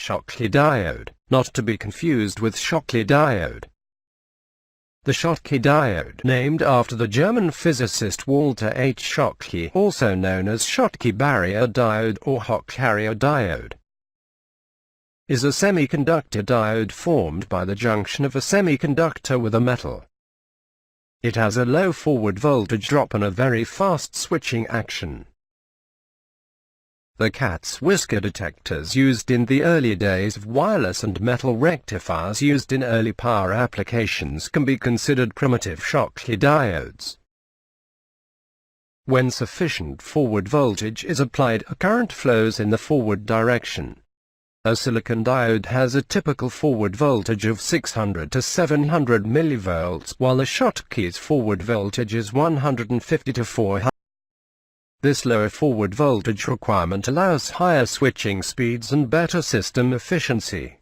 Schottky diode, not to be confused with Schottky diode. The Schottky diode, named after the German physicist Walter H. Schottky, also known as Schottky barrier diode or hot carrier diode, is a semiconductor diode formed by the junction of a semiconductor with a metal. It has a low forward voltage drop and a very fast switching action. The cat's whisker detectors used in the early days of wireless and metal rectifiers used in early power applications can be considered primitive Schottky diodes. When sufficient forward voltage is applied, a current flows in the forward direction. A silicon diode has a typical forward voltage of 600 to 700 mV, while a Schottky's forward voltage is 150 to 400. This lower forward voltage requirement allows higher switching speeds and better system efficiency.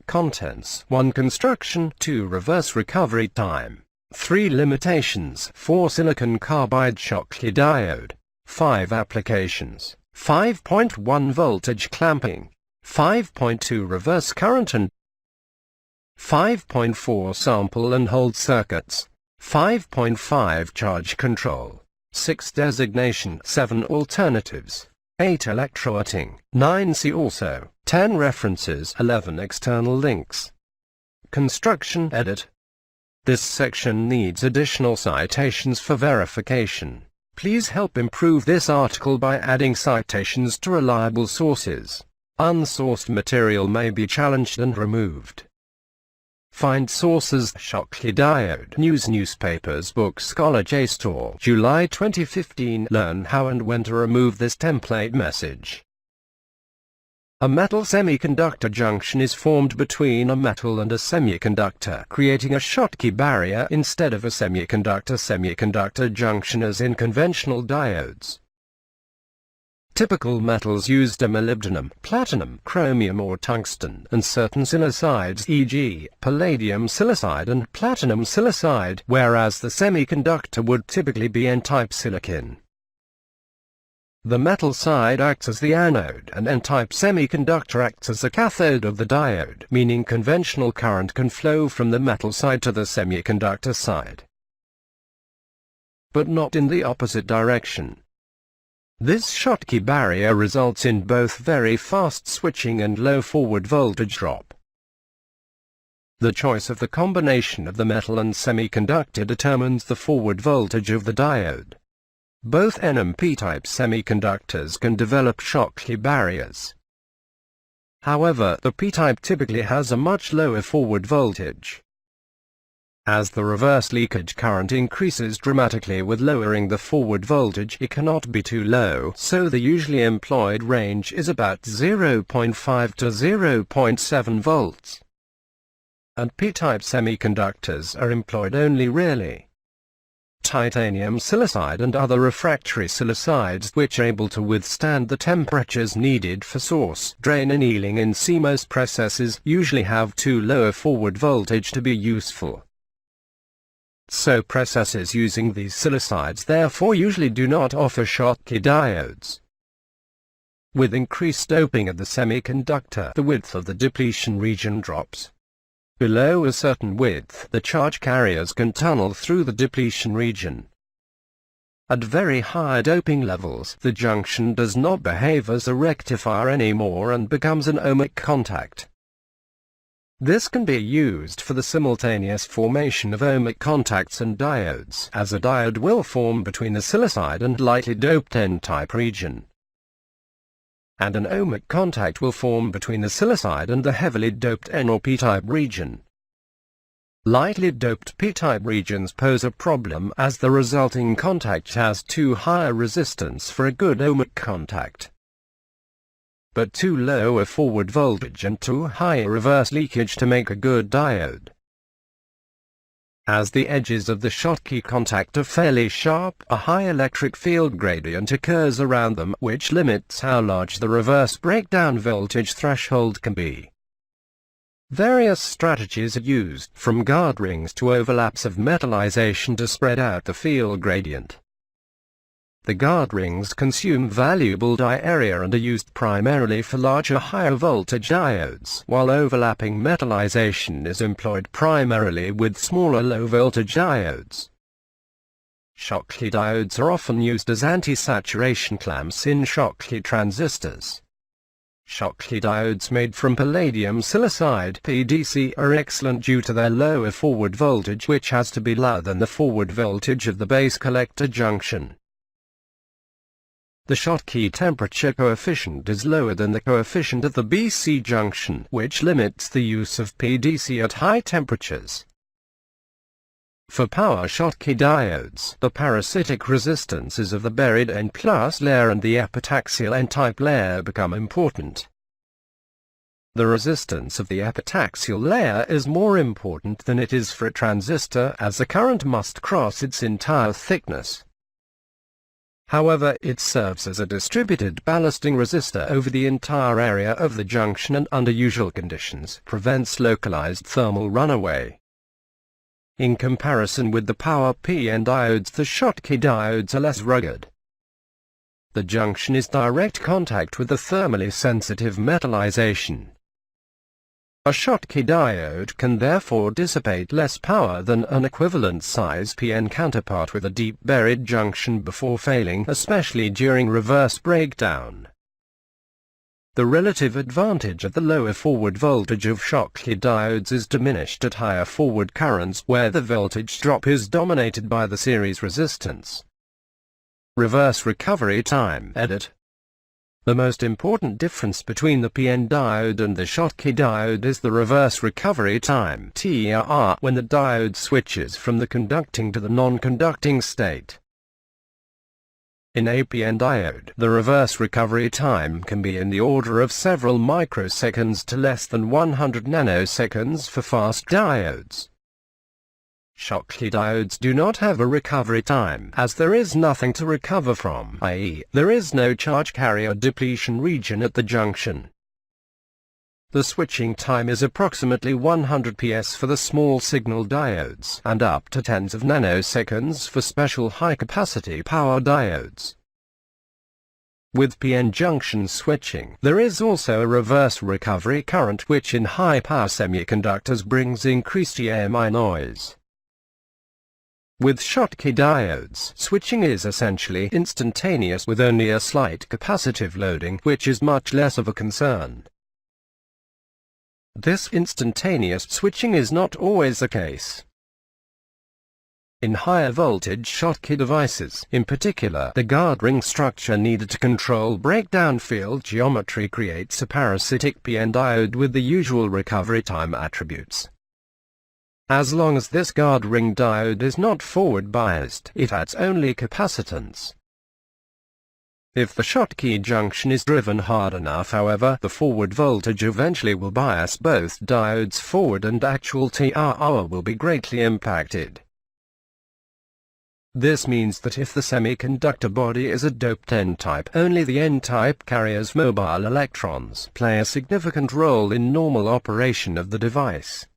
Contents: 1. Construction. 2. Reverse recovery time. 3. Limitations. 4. Silicon carbide Schottky diode. 5. Applications. 5.1 voltage clamping, 5.2 reverse current and 5.4 sample and hold circuits, 5.5 charge control, 6 designation, 7 alternatives, 8 electrowetting, 9 see also, 10 references, 11 external links. Construction edit. This section needs additional citations for verification. Please help improve this article by adding citations to reliable sources. Unsourced material may be challenged and removed. Find sources: Schottky diode, news, newspapers, books, Scholar JSTOR, July 2015. Learn how and when to remove this template message. A metal semiconductor junction is formed between a metal and a semiconductor, creating a Schottky barrier instead of a semiconductor-semiconductor junction as in conventional diodes. Typical metals used are molybdenum, platinum, chromium or tungsten, and certain silicides, e.g., palladium silicide and platinum silicide, whereas the semiconductor would typically be N-type silicon. The metal side acts as the anode and N-type semiconductor acts as the cathode of the diode, meaning conventional current can flow from the metal side to the semiconductor side, but not in the opposite direction. This Schottky barrier results in both very fast switching and low forward voltage drop. The choice of the combination of the metal and semiconductor determines the forward voltage of the diode. Both N and P-type semiconductors can develop Schottky barriers. However, the P-type typically has a much lower forward voltage. As the reverse leakage current increases dramatically with lowering the forward voltage, it cannot be too low, so the usually employed range is about 0.5 to 0.7 volts. And P-type semiconductors are employed only rarely. Titanium silicide and other refractory silicides which are able to withstand the temperatures needed for source, drain annealing in CMOS processes usually have too low a forward voltage to be useful. So processes using these silicides therefore usually do not offer Schottky diodes. With increased doping of the semiconductor, the width of the depletion region drops. Below a certain width, the charge carriers can tunnel through the depletion region. At very high doping levels, the junction does not behave as a rectifier anymore and becomes an ohmic contact. This can be used for the simultaneous formation of ohmic contacts and diodes, as a diode will form between the silicide and lightly doped N-type region, and an ohmic contact will form between the silicide and the heavily doped N or P-type region. Lightly doped P-type regions pose a problem as the resulting contact has too high a resistance for a good ohmic contact, but too low a forward voltage and too high a reverse leakage to make a good diode. As the edges of the Schottky contact are fairly sharp, a high electric field gradient occurs around them, which limits how large the reverse breakdown voltage threshold can be. Various strategies are used, from guard rings to overlaps of metallization to spread out the field gradient. The guard rings consume valuable die area and are used primarily for larger higher voltage diodes, while overlapping metallization is employed primarily with smaller low voltage diodes. Schottky diodes are often used as anti-saturation clamps in Schottky transistors. Schottky diodes made from palladium silicide (PDC) are excellent due to their lower forward voltage, which has to be lower than the forward voltage of the base collector junction. The Schottky temperature coefficient is lower than the coefficient of the BC junction, which limits the use of PDC at high temperatures. For power Schottky diodes, the parasitic resistances of the buried N+ layer and the epitaxial N-type layer become important. The resistance of the epitaxial layer is more important than it is for a transistor, as the current must cross its entire thickness. However, it serves as a distributed ballasting resistor over the entire area of the junction and under usual conditions prevents localized thermal runaway. In comparison with the power PN diodes, the Schottky diodes are less rugged. The junction is direct contact with the thermally sensitive metallization. A Schottky diode can therefore dissipate less power than an equivalent size PN counterpart with a deep buried junction before failing, especially during reverse breakdown. The relative advantage of the lower forward voltage of Schottky diodes is diminished at higher forward currents, where the voltage drop is dominated by the series resistance. Reverse recovery time. Edit. The most important difference between the PN diode and the Schottky diode is the reverse recovery time (TR) when the diode switches from the conducting to the non-conducting state. In a PN diode, the reverse recovery time can be in the order of several microseconds to less than 100 nanoseconds for fast diodes. Schottky diodes do not have a recovery time, as there is nothing to recover from, i.e., there is no charge carrier depletion region at the junction. The switching time is approximately 100 ps for the small signal diodes, and up to tens of nanoseconds for special high-capacity power diodes. With PN junction switching, there is also a reverse recovery current, which in high-power semiconductors brings increased EMI noise. With Schottky diodes, switching is essentially instantaneous with only a slight capacitive loading, which is much less of a concern. This instantaneous switching is not always the case. In higher voltage Schottky devices, in particular, the guard ring structure needed to control breakdown field geometry creates a parasitic PN diode with the usual recovery time attributes. As long as this guard ring diode is not forward biased, it adds only capacitance. If the Schottky junction is driven hard enough, however, the forward voltage eventually will bias both diodes forward and actual TR will be greatly impacted. This means that if the semiconductor body is a doped N-type, only the N-type carrier's mobile electrons play a significant role in normal operation of the device.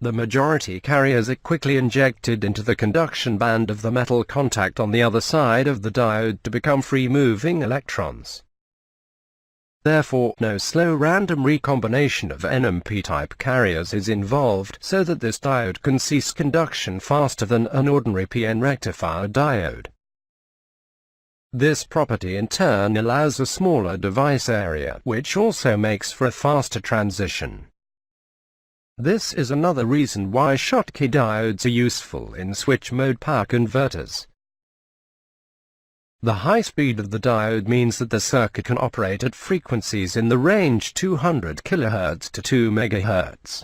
The majority carriers are quickly injected into the conduction band of the metal contact on the other side of the diode to become free-moving electrons. Therefore, no slow random recombination of N and P-type carriers is involved, so that this diode can cease conduction faster than an ordinary PN rectifier diode. This property in turn allows a smaller device area, which also makes for a faster transition. This is another reason why Schottky diodes are useful in switch-mode power converters. The high speed of the diode means that the circuit can operate at frequencies in the range 200 kHz to 2 MHz,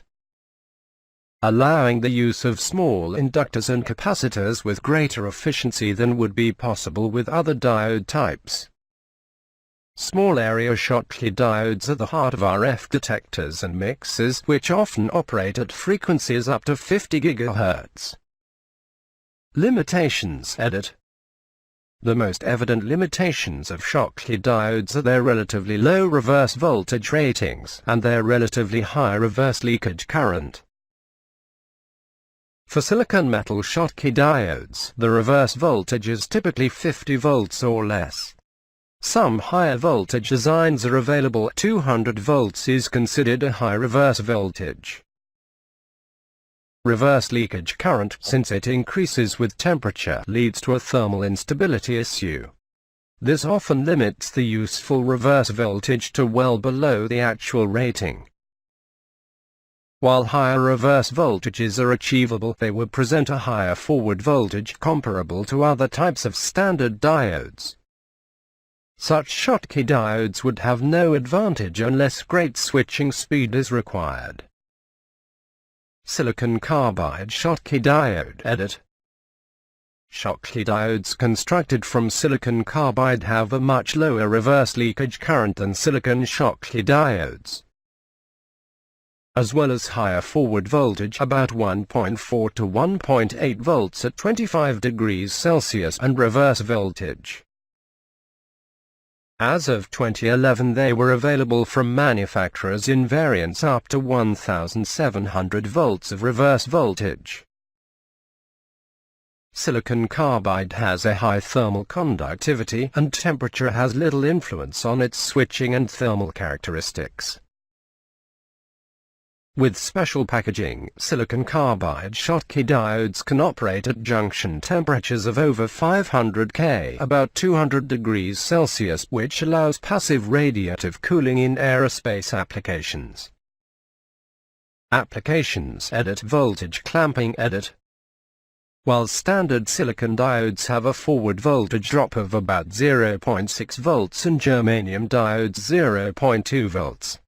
allowing the use of small inductors and capacitors with greater efficiency than would be possible with other diode types. Small area Schottky diodes are the heart of RF detectors and mixers, which often operate at frequencies up to 50 GHz. Limitations. Edit. The most evident limitations of Schottky diodes are their relatively low reverse voltage ratings, and their relatively high reverse leakage current. For silicon metal Schottky diodes, the reverse voltage is typically 50 volts or less. Some higher voltage designs are available. 200 volts is considered a high reverse voltage. Reverse leakage current, since it increases with temperature, leads to a thermal instability issue. This often limits the useful reverse voltage to well below the actual rating. While higher reverse voltages are achievable, they would present a higher forward voltage comparable to other types of standard diodes. Such Schottky diodes would have no advantage unless great switching speed is required. Silicon carbide Schottky diode edit. Schottky diodes constructed from silicon carbide have a much lower reverse leakage current than silicon Schottky diodes, as well as higher forward voltage, about 1.4 to 1.8 volts at 25 degrees Celsius, and reverse voltage. As of 2011, they were available from manufacturers in variants up to 1700 volts of reverse voltage. Silicon carbide has a high thermal conductivity, and temperature has little influence on its switching and thermal characteristics. With special packaging, silicon carbide Schottky diodes can operate at junction temperatures of over 500 K, about 200 degrees Celsius, which allows passive radiative cooling in aerospace applications. Applications edit. Voltage clamping edit. While standard silicon diodes have a forward voltage drop of about 0.6 volts and germanium diodes 0.2 volts,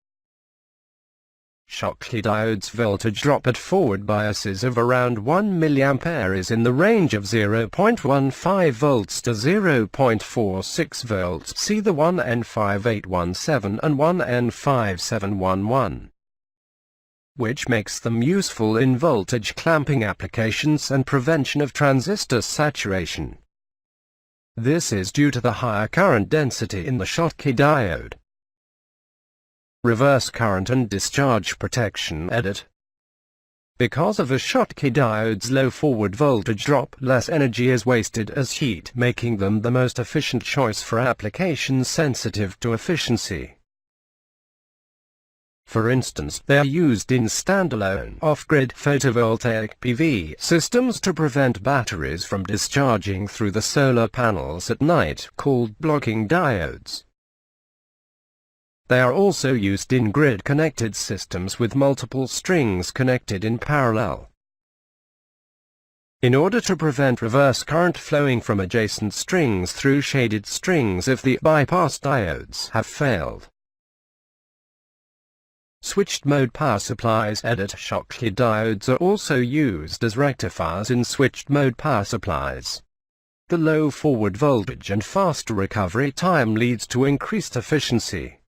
Schottky diodes' voltage drop at forward biases of around 1 mA is in the range of 0.15 volts to 0.46 volts. See the 1N5817 and 1N5711. Which makes them useful in voltage clamping applications and prevention of transistor saturation. This is due to the higher current density in the Schottky diode. Reverse current and discharge protection edit. Because of a Schottky diode's low forward voltage drop, less energy is wasted as heat, making them the most efficient choice for applications sensitive to efficiency. For instance, they are used in standalone, off-grid photovoltaic PV systems to prevent batteries from discharging through the solar panels at night, called blocking diodes. They are also used in grid-connected systems with multiple strings connected in parallel. In order to prevent reverse current flowing from adjacent strings through shaded strings if the bypass diodes have failed. Switched-mode power supplies edit. Schottky diodes are also used as rectifiers in switched-mode power supplies. The low forward voltage and faster recovery time leads to increased efficiency.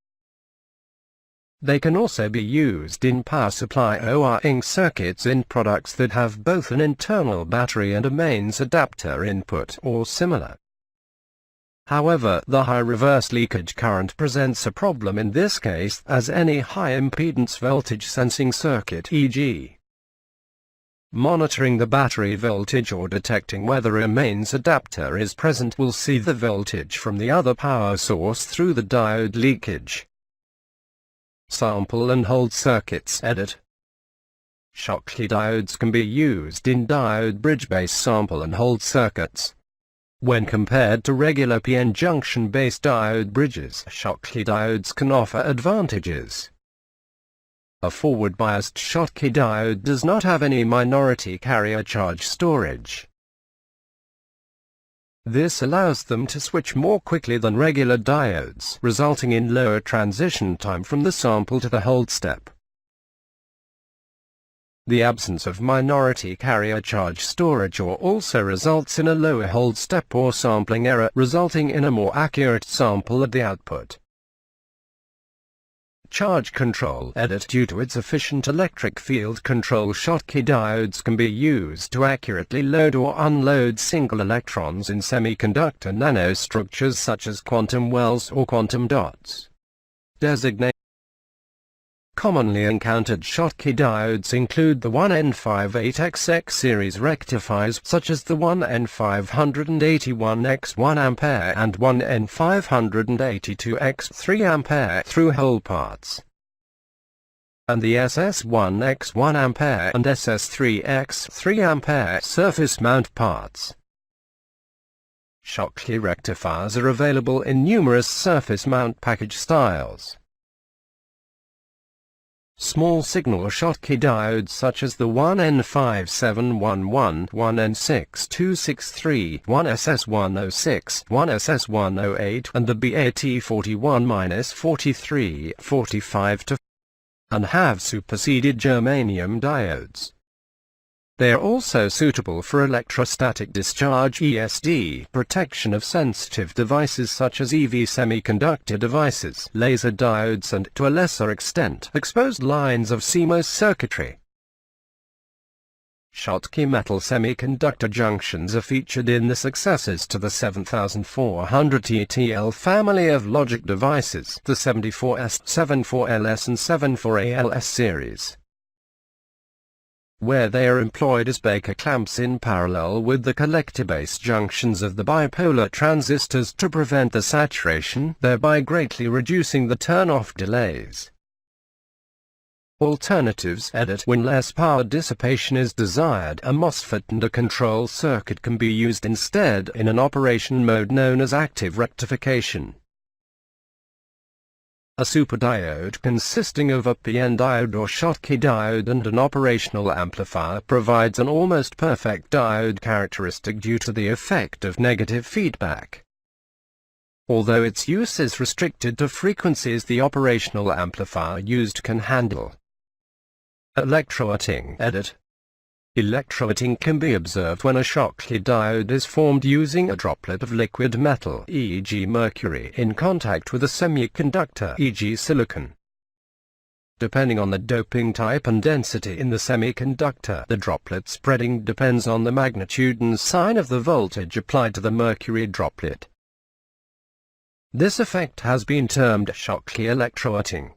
They can also be used in power supply ORing circuits in products that have both an internal battery and a mains adapter input or similar. However, the high reverse leakage current presents a problem in this case, as any high impedance voltage sensing circuit, e.g. monitoring the battery voltage or detecting whether a mains adapter is present, will see the voltage from the other power source through the diode leakage. Sample and hold circuits edit. Schottky diodes can be used in diode bridge-based sample and hold circuits. When compared to regular PN junction-based diode bridges, Schottky diodes can offer advantages. A forward-biased Schottky diode does not have any minority carrier charge storage. This allows them to switch more quickly than regular diodes, resulting in lower transition time from the sample to the hold step. The absence of minority carrier charge storage also results in a lower hold step or sampling error, resulting in a more accurate sample at the output. Charge control edit. Due to its efficient electric field control, Schottky diodes can be used to accurately load or unload single electrons in semiconductor nanostructures such as quantum wells or quantum dots. Designate Commonly encountered Schottky diodes include the 1N58XX series rectifiers such as the 1N581X1A and 1N582X3A through-hole parts, and the SS1X1A and SS3X3A surface mount parts. Schottky rectifiers are available in numerous surface mount package styles. Small signal Schottky diodes such as the 1N5711, 1N6263, 1SS106, 1SS108 and the BAT41-4345 and have superseded germanium diodes. They are also suitable for electrostatic discharge (ESD) protection of sensitive devices such as EV semiconductor devices, laser diodes and, to a lesser extent, exposed lines of CMOS circuitry. Schottky metal semiconductor junctions are featured in the successors to the 7400 TTL family of logic devices, the 74S, 74LS and 74ALS series, where they are employed as Baker clamps in parallel with the collector-base junctions of the bipolar transistors to prevent the saturation, thereby greatly reducing the turn-off delays. Alternatives: edit. When less power dissipation is desired, a MOSFET and a control circuit can be used instead in an operation mode known as active rectification. A superdiode consisting of a PN diode or Schottky diode and an operational amplifier provides an almost perfect diode characteristic due to the effect of negative feedback. Although its use is restricted to frequencies the operational amplifier used can handle. Electroemitting. Edit. Electroemitting can be observed when a Schottky diode is formed using a droplet of liquid metal, e.g. mercury, in contact with a semiconductor, e.g. silicon. Depending on the doping type and density in the semiconductor, the droplet spreading depends on the magnitude and sign of the voltage applied to the mercury droplet. This effect has been termed Schottky electroemitting.